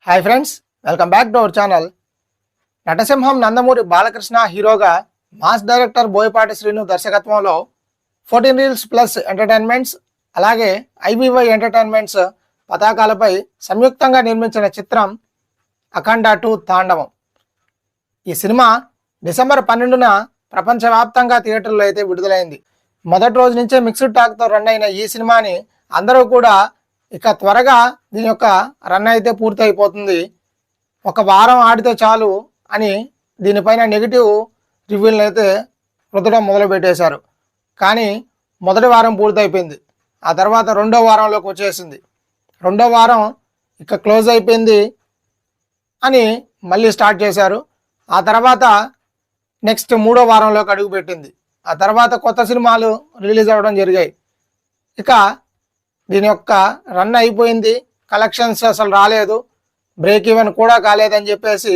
Hi friends, welcome back to our channel. నటసింహం నందమూరి బాలకృష్ణ హీరోగా mass director Boyapati Srinu దర్శకత్వంలో 14 రీల్స్ ప్లస్ ఎంటర్టైన్మెంట్స్ అలాగే ఐబీవై ఎంటర్టైన్మెంట్స్ పతాకాలపై సంయుక్తంగా నిర్మించిన చిత్రం అఖండ 2 తాండవం. ఈ సినిమా డిసెంబర్ 12న ప్రపంచవ్యాప్తంగా థియేటర్లో అయితే విడుదలైంది. మొదటి రోజు నుంచే మిక్స్డ్ టాక్తో రన్ అయిన ఈ సినిమాని అందరూ కూడా ఇక త్వరగా దీని యొక్క రన్ అయితే పూర్తి అయిపోతుంది, ఒక వారం ఆడితే చాలు అని దీనిపైన నెగిటివ్ రివ్యూలను అయితే రుద్దడం మొదలుపెట్టేశారు. కానీ మొదటి వారం పూర్తి అయిపోయింది, ఆ తర్వాత రెండో వారంలోకి వచ్చేసింది. రెండో వారం ఇక క్లోజ్ అయిపోయింది అని మళ్ళీ స్టార్ట్ చేశారు. ఆ తర్వాత నెక్స్ట్ మూడో వారంలోకి అడుగుపెట్టింది. ఆ తర్వాత కొత్త సినిమాలు రిలీజ్ అవ్వడం జరిగాయి. ఇక దీని యొక్క రన్ అయిపోయింది, కలెక్షన్స్ అసలు రాలేదు, బ్రేక్ ఈవెన్ కూడా కాలేదని చెప్పేసి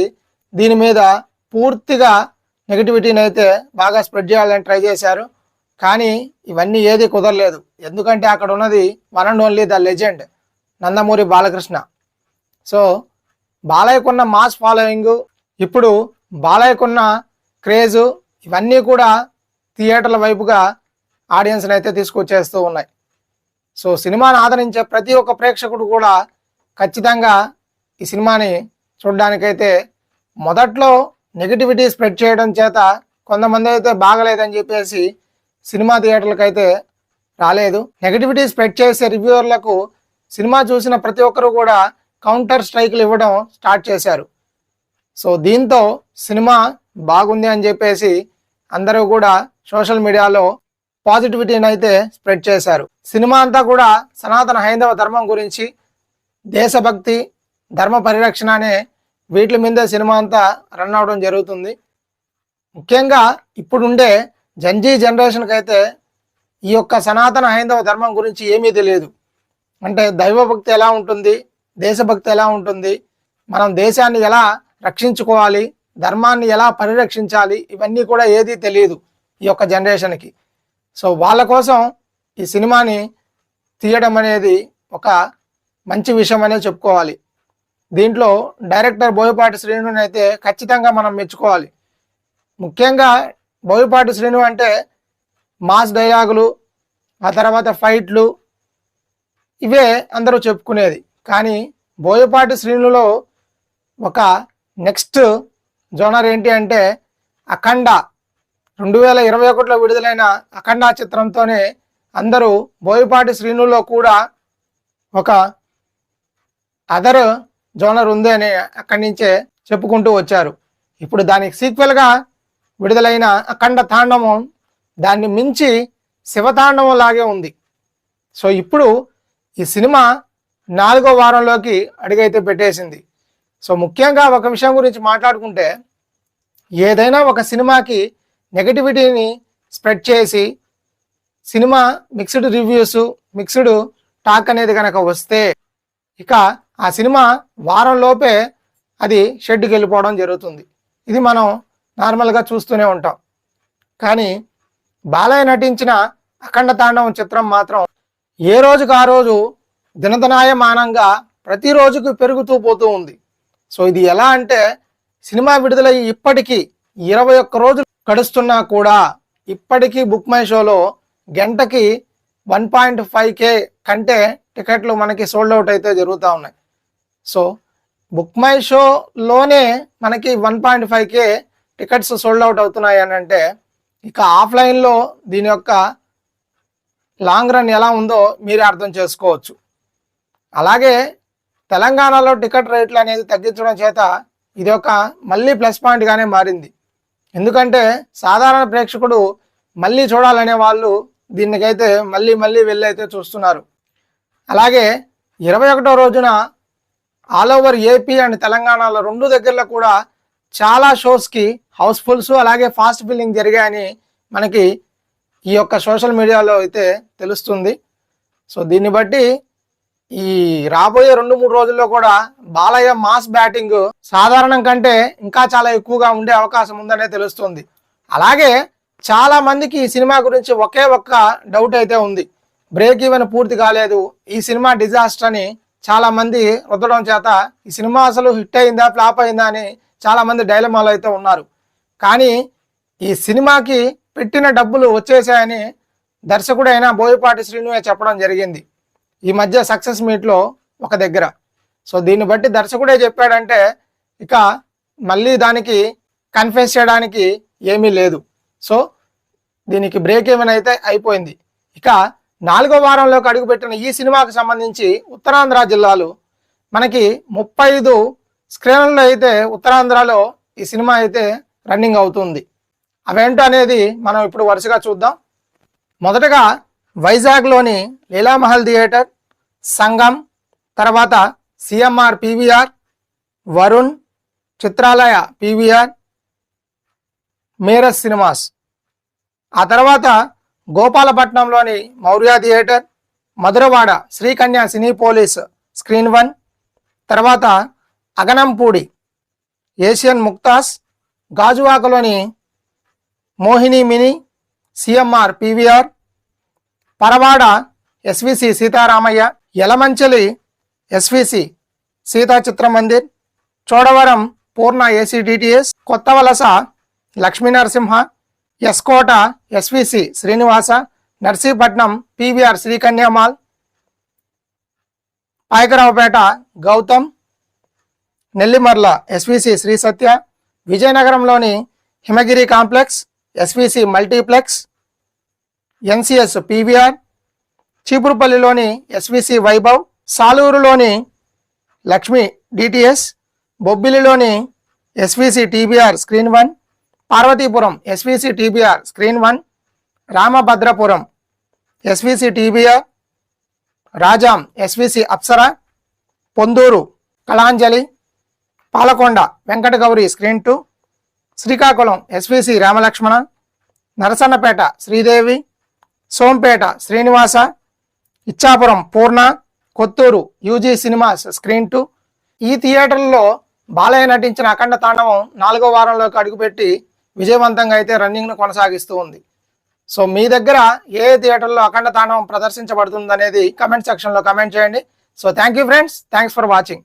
దీని మీద పూర్తిగా నెగిటివిటీని అయితే బాగా స్ప్రెడ్ చేయాలని ట్రై చేశారు. కానీ ఇవన్నీ ఏది కుదరలేదు. ఎందుకంటే అక్కడ ఉన్నది one and only the legend Nandamuri Balakrishna. So బాలయ్యకున్న మాస్ ఫాలోయింగ్, ఇప్పుడు బాలయ్యకున్న క్రేజు, ఇవన్నీ కూడా థియేటర్ల వైపుగా ఆడియన్స్ని అయితే తీసుకొచ్చేస్తూ ఉన్నాయి. సో సినిమాని ఆదరించే ప్రతి ఒక్క ప్రేక్షకుడు కూడా ఖచ్చితంగా ఈ సినిమాని చూడడానికైతే, మొదట్లో నెగిటివిటీ స్ప్రెడ్ చేయడం చేత కొంతమంది అయితే బాగలేదని చెప్పేసి సినిమా థియేటర్లకు అయితే రాలేదు. నెగిటివిటీ స్ప్రెడ్ చేసే రివ్యూవర్లకు సినిమా చూసిన ప్రతి ఒక్కరు కూడా కౌంటర్ స్ట్రైక్లు ఇవ్వడం స్టార్ట్ చేశారు. సో దీంతో సినిమా బాగుంది అని చెప్పేసి అందరూ కూడా సోషల్ మీడియాలో పాజిటివిటీని అయితే స్ప్రెడ్ చేశారు. సినిమా అంతా కూడా సనాతన హైందవ ధర్మం గురించి, దేశభక్తి, ధర్మ పరిరక్షణ అనే వీటి మీదే సినిమా అంతా రన్ అవడం జరుగుతుంది. ముఖ్యంగా ఇప్పుడుండే జంజీ జనరేషన్కి అయితే ఈ యొక్క సనాతన హైందవ ధర్మం గురించి ఏమీ తెలియదు. అంటే దైవభక్తి ఎలా ఉంటుంది, దేశభక్తి ఎలా ఉంటుంది, మనం దేశాన్ని ఎలా రక్షించుకోవాలి, ధర్మాన్ని ఎలా పరిరక్షించాలి, ఇవన్నీ కూడా ఏదీ తెలియదు ఈ యొక్క జనరేషన్కి. సో వాళ్ళ కోసం ఈ సినిమాని తీయడం అనేది ఒక మంచి విషయం అనే చెప్పుకోవాలి. దీంట్లో డైరెక్టర్ బోయపాటి శ్రీను అయితే ఖచ్చితంగా మనం మెచ్చుకోవాలి. ముఖ్యంగా బోయపాటి శ్రీను అంటే మాస్ డైలాగులు, ఆ తర్వాత ఫైట్లు, ఇవే అందరూ చెప్పుకునేది. కానీ బోయపాటి శ్రీనులో ఒక నెక్స్ట్ జోనర్ ఏంటి అంటే అఖండ 2021లో విడుదలైన అఖండ చిత్రంతోనే అందరూ బోయపాటి శ్రీనులో కూడా ఒక అదర్ జోనర్ ఉంది అని అక్కడి నుంచే చెప్పుకుంటూ వచ్చారు. ఇప్పుడు దానికి సీక్వెల్గా విడుదలైన అఖండ తాండవం దాన్ని మించి శివతాండవం లాగే ఉంది. సో ఇప్పుడు ఈ సినిమా 4వ వారంలోకి అడుగైతే పెట్టేసింది. సో ముఖ్యంగా ఒక విషయం గురించి మాట్లాడుకుంటే, ఏదైనా ఒక సినిమాకి నెగటివిటీని స్ప్రెడ్ చేసి cinema mixed reviews, mixed talk అనేది కనుక వస్తే ఇక ఆ సినిమా వారంలోపే అది షెడ్కి వెళ్ళిపోవడం జరుగుతుంది. ఇది మనం నార్మల్గా చూస్తూనే ఉంటాం. కానీ బాలయ్య నటించిన అఖండ తాండవం చిత్రం మాత్రం ఏ రోజుకు ఆ రోజు దినదనాయమానంగా ప్రతిరోజుకు పెరుగుతూ పోతూ ఉంది. సో ఇది ఎలా అంటే, సినిమా విడుదలయ్యి ఇప్పటికీ 21 రోజులు గడుస్తున్నా కూడా ఇప్పటికీ బుక్ మై షోలో గంటకి 1.5K కంటే టికెట్లు మనకి సోల్డ్ అవుట్ అయితే జరుగుతూ ఉన్నాయి. సో బుక్ మై షోలోనే మనకి 1.5K టికెట్స్ సోల్డ్ అవుట్ అవుతున్నాయి అని అంటే, ఇక ఆఫ్లైన్లో దీని యొక్క లాంగ్ రన్ ఎలా ఉందో మీరే అర్థం చేసుకోవచ్చు. అలాగే తెలంగాణలో టికెట్ రేట్లు అనేది తగ్గించడం చేత ఇది ఒక మళ్ళీ ప్లస్ పాయింట్గానే మారింది. ఎందుకంటే సాధారణ ప్రేక్షకుడు మళ్ళీ చూడాలనే వాళ్ళు దీనికైతే మళ్ళీ వెళ్ళి అయితే చూస్తున్నారు. అలాగే 21వ రోజున ఆల్ ఓవర్ ఏపీ అండ్ తెలంగాణలో 2 దగ్గరలో కూడా చాలా షోస్కి హౌస్ఫుల్స్ అలాగే ఫాస్ట్ ఫిల్లింగ్ జరిగాయని మనకి ఈ యొక్క సోషల్ మీడియాలో అయితే తెలుస్తుంది. సో దీన్ని బట్టి ఈ రాబోయే 2-3 రోజుల్లో కూడా బాలయ్య మాస్ బ్యాటింగ్ సాధారణం కంటే ఇంకా చాలా ఎక్కువగా ఉండే అవకాశం ఉందనే తెలుస్తుంది. అలాగే చాలా మందికి ఈ సినిమా గురించి ఒకే ఒక్క డౌట్ అయితే ఉంది, బ్రేక్ ఈవెన్ పూర్తి కాలేదు, ఈ సినిమా డిజాస్టర్ అని చాలా మంది రుద్దడం చేత ఈ సినిమా అసలు హిట్ అయిందా ఫ్లాప్ అయిందా అని చాలా మంది డైలమాలో అయితే ఉన్నారు. కానీ ఈ సినిమాకి పెట్టిన డబ్బులు వచ్చేసాయని దర్శకుడైన బోయపాటి శ్రీను చెప్పడం జరిగింది ఈ మధ్య సక్సెస్ మీట్లో ఒక దగ్గర. సో దీన్ని బట్టి దర్శకుడే చెప్పాడంటే ఇక మళ్ళీ దానికి కన్ఫెస్ చేయడానికి ఏమీ లేదు. సో దీనికి బ్రేక్ ఏమైనా అయితే అయిపోయింది. ఇక 4వ వారంలోకి అడుగుపెట్టిన ఈ సినిమాకి సంబంధించి ఉత్తరాంధ్ర జిల్లాలు మనకి 35 స్క్రీన్లలో అయితే ఉత్తరాంధ్రలో ఈ సినిమా అయితే రన్నింగ్ అవుతుంది. అవేంటో అనేది మనం ఇప్పుడు వరుసగా చూద్దాం. మొదటగా వైజాగ్లోని లీలామహల్ థియేటర్, సంగం, తర్వాత CMR PVR, Varun, Chitralaya PVR, మేరస్ సినిమాస్. ఆ తర్వాత గోపాలపట్నంలోని Mourya theatre, Madhurawada Srikanya Cinepolis screen 1, తర్వాత అగనంపూడి ఏషియన్ ముక్తాస్, గాజువాకలోని Mohini mini CMR PVR, Paravada SVC Seetharamaiah, Yelamanchili SVC Seeta Chitramandir, Chodavaram Purna AC DTS, Kothavalasa Lakshmi Narasimha, S Kota SVC Srinivasa, Narsipatnam PVR Srikanya mall, Payakaraopeta Gautam, Nellimarla SVC Sri Satya, విజయనగరంలోని Himagiri complex SVC multiplex NCS PVR, చీపురుపల్లిలోని ఎస్విసి వైభవ్, సాలూరులోని లక్ష్మీ డిటిఎస్, బొబ్బిలిలోని SVC TBR screen 1, Parvathipuram SVC TBR screen 1, Ramabhadrapuram SVC TBR, Rajam SVC Apsara, Ponduru Kalanjali, Palakonda Venkatagowri screen 2, Srikakulam SVC Ramalakshmana, Narasannapeta Sridevi, Sompeta Srinivasa, Ichchapuram Purna, Kothuru UG cinemas screen 2. ఈ థియేటర్లలో బాలయ్య నటించిన అఖండ తాండవం 4వ వారంలోకి అడుగుపెట్టి విజయవంతంగా అయితే రన్నింగ్ను కొనసాగిస్తూ ఉంది. సో మీ దగ్గర ఏ థియేటర్లో అఖండ తాండవం ప్రదర్శించబడుతుంది అనేది కమెంట్ సెక్షన్లో కమెంట్ చేయండి. So thank you friends, thanks for watching.